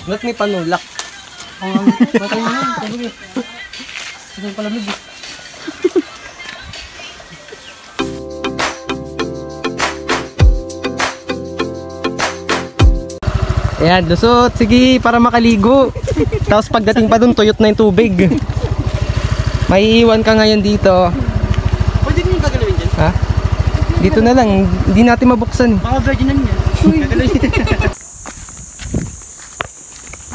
Ba't may panulak? Batay mo yun. Tubig eh. Ito yung palamig eh. Ayan, lusot. Sige, para makaligo. Tapos pagdating pa dun, tuyot na yung tubig. May iwan ka ngayon dito. Pwede nyo yung gagalawin dyan? Ha? Dito na lang. Hindi natin mabuksan. Baka virgin na niya.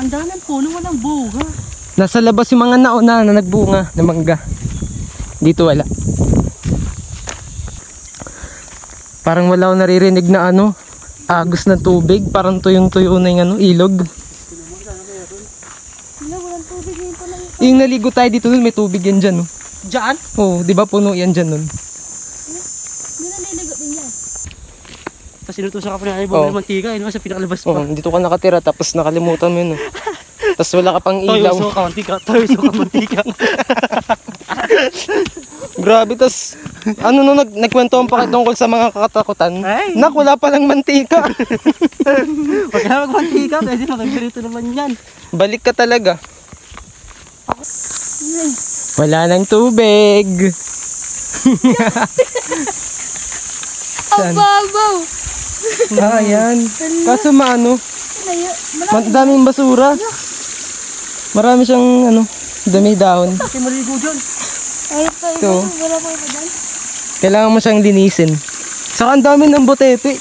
Ang daming puno, walang bunga. Nasa labas yung mga nauna na nagbunga na mangga. Dito wala. Parang wala akong naririnig na ano, agos ng tubig. Parang tuyong-tuyo na yung ano, ilog. Yung naligo tayo dito nun, may tubig yan dyan. Oh. Diyan? Oo, di ba puno yan dyan nun? Hindi na niligo din yan. Tapos sinutusan ka pa na ibang mantika, yun sa pinakalabas pa. Oo, dito ka nakatira tapos nakalimutan mo yun. Oh. Tapos wala ka pang ilaw. Toyo ka mantika, toyo ka mantika. Grabe, tas ano no, nagkwentuhan pa tungkol sa mga kakatakutan. Ay. Nak, wala palang mantika. Huwag ka na magmantika, kasi makagirito naman yan. Balik ka talaga. Wala nang tubig. Ababaw! Ayan. Kaso maano, daming basura. Marami siyang ano, dami dahon. Kasi maligo dyan. Ay, ito. Ito. Wala pa ito dyan. Kailangan mo siyang linisin. Saka ang dami ng botete.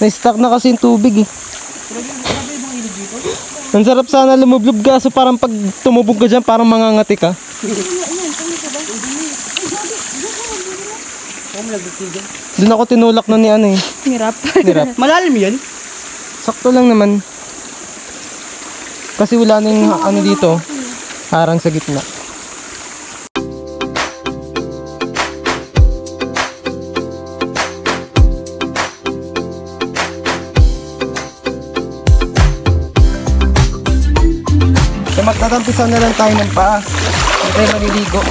Na-stuck na kasi yung tubig eh. Ang sarap sana lumublob ka, so parang pag tumubog ka dyan, parang mangangati ka. Doon ako tinulak na ni ano eh. Hirap. Hirap. Malalim yan? Sakto lang naman. Kasi wala na yung ano dito, harang sa gitna. So magtatampisan na lang tayo ng paa. Hindi tayo maliligo.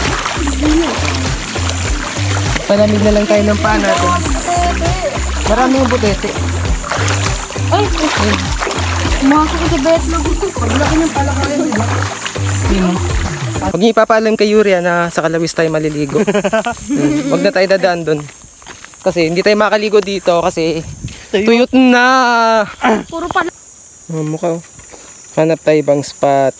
Palamig na lang tayo ng paa natin. Marami yung butete. Ay! Umakak ko sa betlog. Paglaki ng palakayan, diba? Huwag niyo ipapaalam kay Yuria na sa Kalawis tayo maliligo. Huwag na tayo dadaan doon. Kasi hindi tayo makaligo dito kasi tuyot na. Puro pala. Mukha. Hanap tayo ibang spot.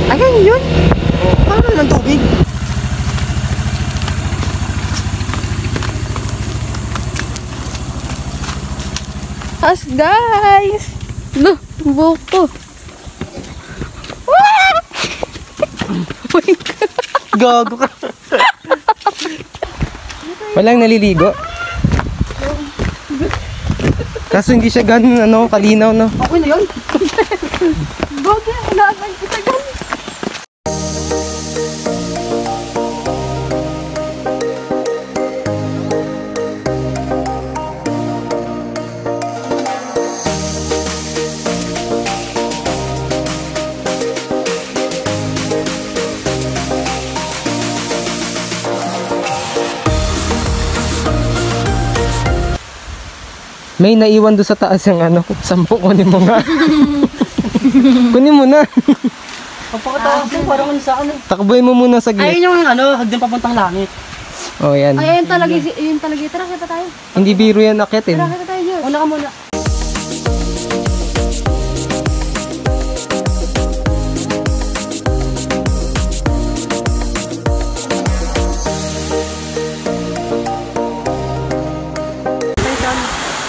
Ayan yun. Parang lang tubig. Us guys! Look, buko. Gago ka. Walang naliligo. Kaso hindi siya ganun ano, kalinaw no. Okay na yun. Bogi, halagan kita gan. May naiwan doon sa taas yung ano, 10 kunin mo nga. Kunin mo na. Pagpakatawa ko, parang ano sa ano. Takbuhin mo muna sa gate. Ayun yung ano, hagdan papuntang langit. Oh, yan. Ay, yun talaga. Tara, kita tayo. Hindi biro yan akitin. Tara, kita tayo, Diyos. Una ka muna.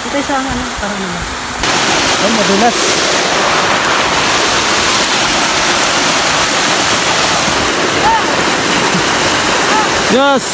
Ito sa ano, parang naman. Ay, madulas. Yes!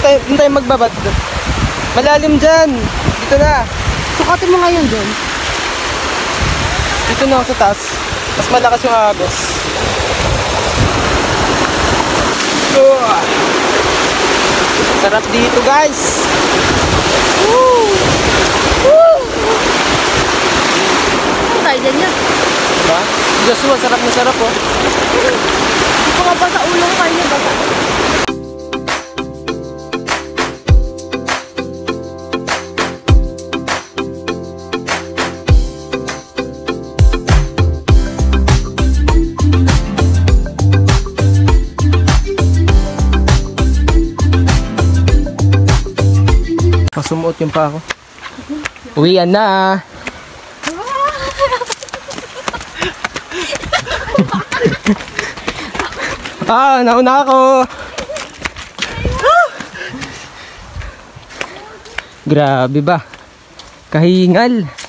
Doon tayo magbabad. Malalim dyan. Dito na. Sukatin mo ngayon doon. Dito na ako sa taas. Mas malakas yung agos. Sarap dito, guys. Woo! Woo! Ano tayo dyan yan? Diba? Joshua, sarap na sarap, oh. Hindi ko nga ba sa ulo ko kayo basa? Pasumuot yung pa ako. Uwian na. Nauna ako. Grabe ba? Kahingal.